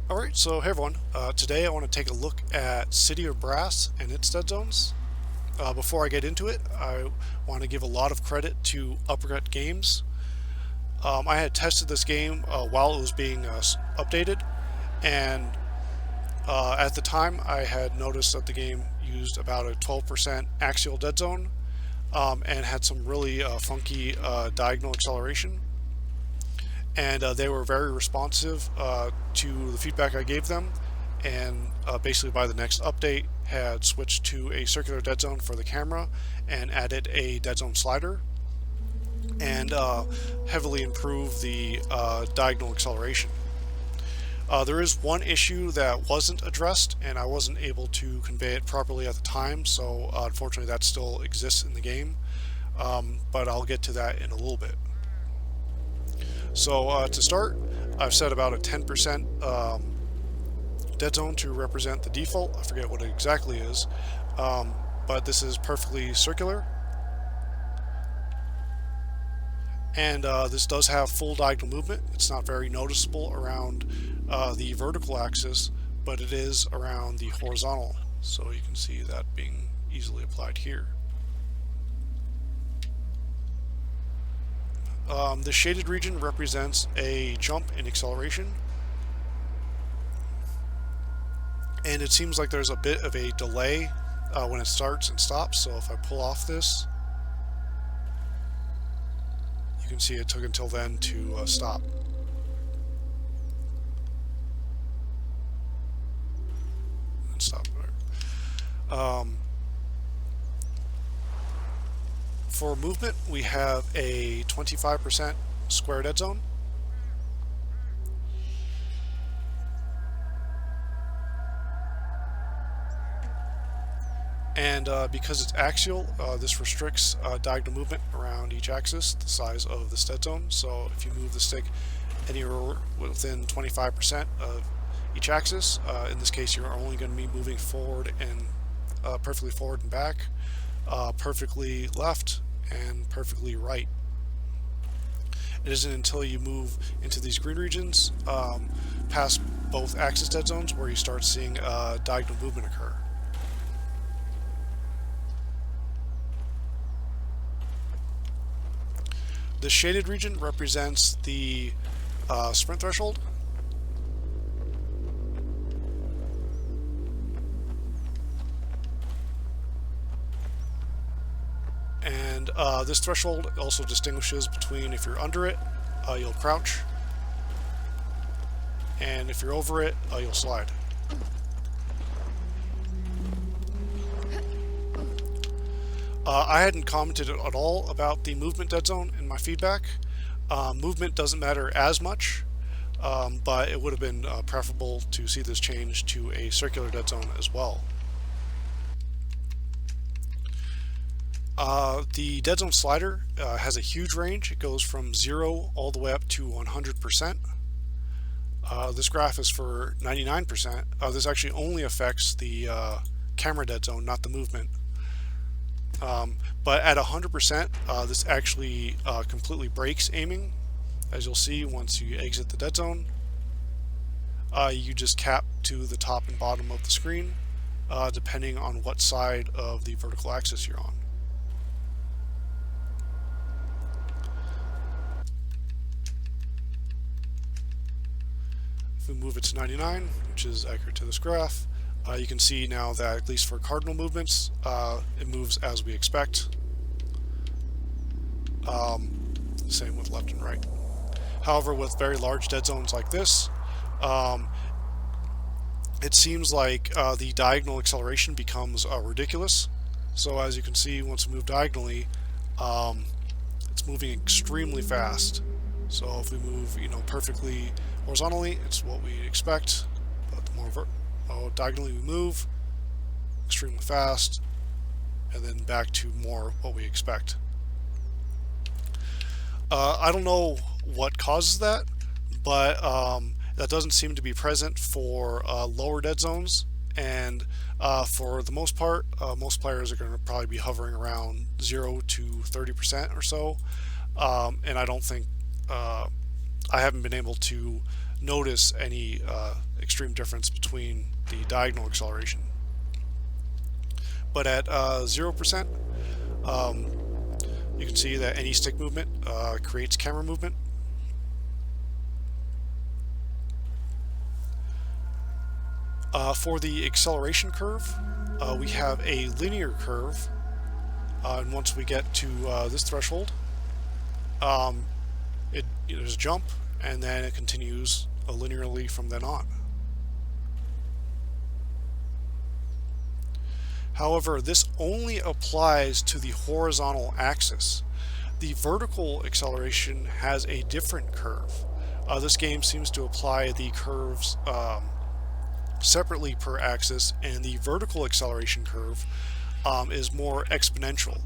Alright, so hey everyone. Today I want to take a look at City of Brass and its dead zones. Before I get into it, I want to give a lot of credit to Uppercut Games. I had tested this game while it was being updated, and at the time I had noticed that the game used about a 12% axial dead zone and had some really funky diagonal acceleration. And they were very responsive to the feedback I gave them, and basically by the next update had switched to a circular dead zone for the camera and added a dead zone slider and heavily improved the diagonal acceleration. There is one issue that wasn't addressed, and I wasn't able to convey it properly at the time, so unfortunately that still exists in the game, but I'll get to that in a little bit. So to start, I've set about a 10% dead zone to represent the default. I forget what it exactly is, but this is perfectly circular. And this does have full diagonal movement. It's not very noticeable around the vertical axis, but it is around the horizontal. So you can see that being easily applied here. The shaded region represents a jump in acceleration, and it seems like there's a bit of a delay when it starts and stops. So if I pull off this, you can see it took until then to stop. And stop. For movement, we have a 25% square dead zone. And because it's axial, this restricts diagonal movement around each axis, the size of this dead zone. So if you move the stick anywhere within 25% of each axis, in this case you're only going to be moving forward and perfectly forward and back, perfectly left, and perfectly right. It isn't until you move into these green regions past both axis dead zones where you start seeing diagonal movement occur. The shaded region represents the sprint threshold. And this threshold also distinguishes between if you're under it, you'll crouch, and if you're over it, you'll slide. I hadn't commented at all about the movement dead zone in my feedback. Movement doesn't matter as much, but it would have been preferable to see this change to a circular dead zone as well. The dead zone slider has a huge range. It goes from 0 all the way up to 100%. This graph is for 99%. This actually only affects the camera dead zone, not the movement. But at 100%, this actually completely breaks aiming. As you'll see, once you exit the dead zone, you just cap to the top and bottom of the screen, depending on what side of the vertical axis you're on. If we move it to 99, which is accurate to this graph, you can see now that at least for cardinal movements, it moves as we expect. Same with left and right. However, with very large dead zones like this, it seems like the diagonal acceleration becomes ridiculous. So as you can see, once we move diagonally, it's moving extremely fast. So if we move, perfectly horizontally, it's what we expect. But the more diagonally we move, extremely fast, and then back to more what we expect. I don't know what causes that, but that doesn't seem to be present for lower dead zones, and for the most part, most players are going to probably be hovering around 0 to 30% or so, and I don't think I haven't been able to notice any extreme difference between the diagonal acceleration. But at 0%, you can see that any stick movement creates camera movement. For the acceleration curve, we have a linear curve, and once we get to this threshold, there's a jump, and then it continues linearly from then on. However, this only applies to the horizontal axis. The vertical acceleration has a different curve. This game seems to apply the curves separately per axis, and the vertical acceleration curve is more exponential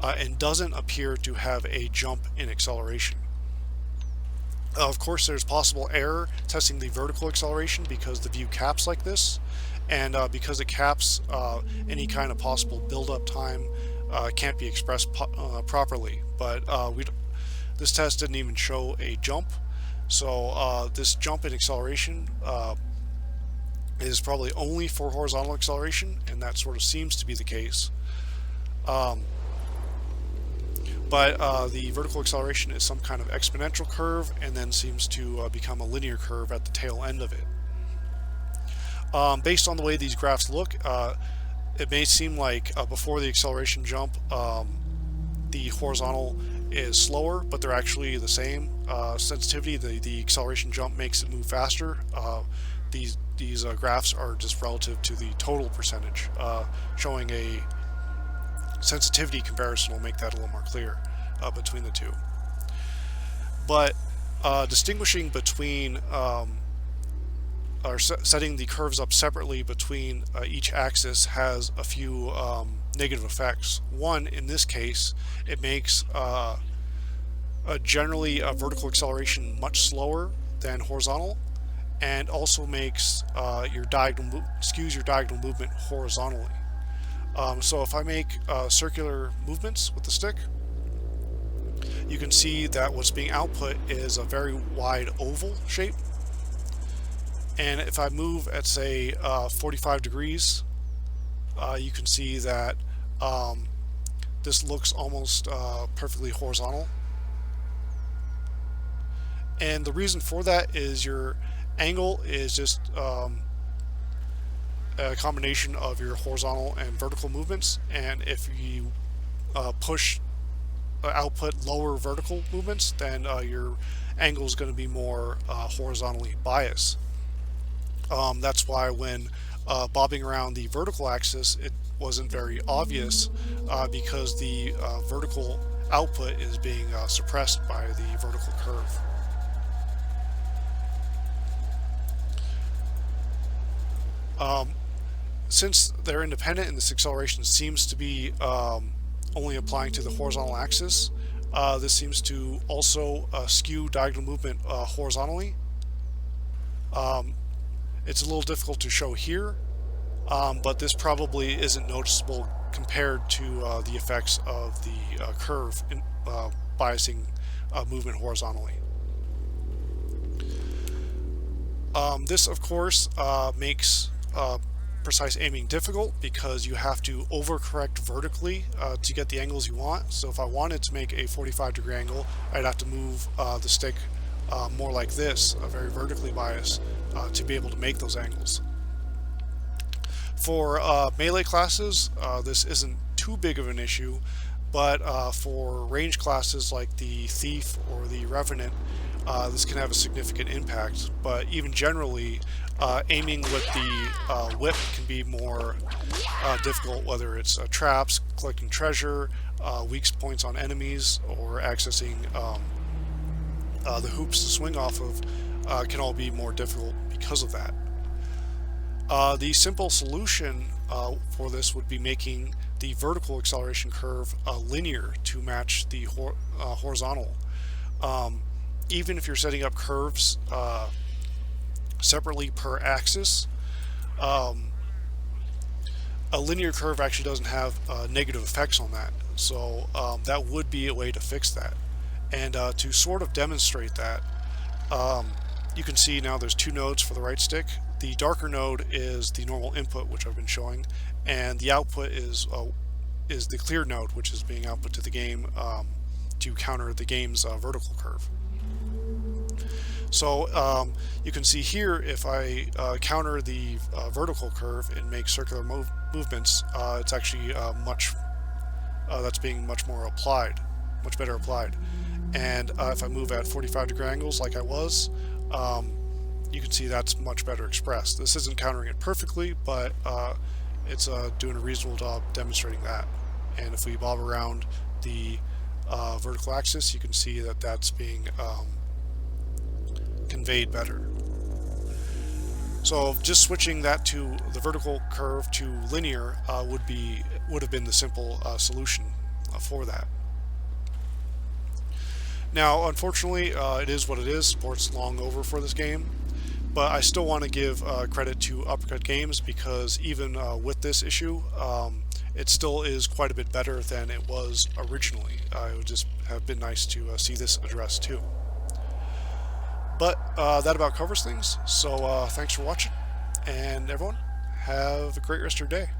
and doesn't appear to have a jump in acceleration. Of course, there's possible error testing the vertical acceleration because the view caps like this, and because it caps, any kind of possible build-up time can't be expressed properly. But this test didn't even show a jump, so this jump in acceleration is probably only for horizontal acceleration, and that sort of seems to be the case. But the vertical acceleration is some kind of exponential curve, and then seems to become a linear curve at the tail end of it. Based on the way these graphs look, it may seem like before the acceleration jump, the horizontal is slower, but they're actually the same sensitivity. The acceleration jump makes it move faster. These graphs are just relative to the total percentage. Showing a sensitivity comparison will make that a little more clear between the two. But distinguishing between or setting the curves up separately between each axis has a few negative effects. One, in this case, it makes generally a vertical acceleration much slower than horizontal, and also makes skews your diagonal movement horizontally. So if I make circular movements with the stick, you can see that what's being output is a very wide oval shape. And if I move at, say, 45 degrees, you can see that this looks almost perfectly horizontal. And the reason for that is your angle is just a combination of your horizontal and vertical movements, and if you output lower vertical movements, then your angle is going to be more horizontally biased. That's why when bobbing around the vertical axis, it wasn't very obvious because the vertical output is being suppressed by the vertical curve. Since they're independent and this acceleration seems to be only applying to the horizontal axis, this seems to also skew diagonal movement horizontally. It's a little difficult to show here, but this probably isn't noticeable compared to the effects of the curve biasing movement horizontally. This, of course, makes precise aiming difficult because you have to overcorrect vertically to get the angles you want. So if I wanted to make a 45-degree angle, I'd have to move the stick more like this, very vertically biased, to be able to make those angles. For melee classes, this isn't too big of an issue, but for range classes like the Thief or the Revenant, this can have a significant impact. But even generally, aiming with the whip can be more difficult, whether it's traps, collecting treasure, weak points on enemies, or accessing the hoops to swing off of, can all be more difficult because of that. The simple solution for this would be making the vertical acceleration curve linear to match the horizontal. Even if you're setting up curves separately per axis, a linear curve actually doesn't have negative effects on that. So that would be a way to fix that. And to sort of demonstrate that, you can see now there's two nodes for the right stick. the darker node is the normal input, which I've been showing, and the output is the clear node, which is being output to the game to counter the game's vertical curve. So you can see here, if I counter the vertical curve and make circular movements, it's actually that's being much better applied. And if I move at 45-degree angles like I was, you can see that's much better expressed. This isn't countering it perfectly, but it's doing a reasonable job demonstrating that. And if we bob around the vertical axis, you can see that that's being conveyed better. So just switching that to the vertical curve to linear would have been the simple solution for that. Now, unfortunately, it is what it is. Support's long over for this game, but I still want to give credit to Uppercut Games, because even with this issue, it still is quite a bit better than it was originally. It would just have been nice to see this addressed too. But that about covers things, so thanks for watching, and everyone, have a great rest of your day.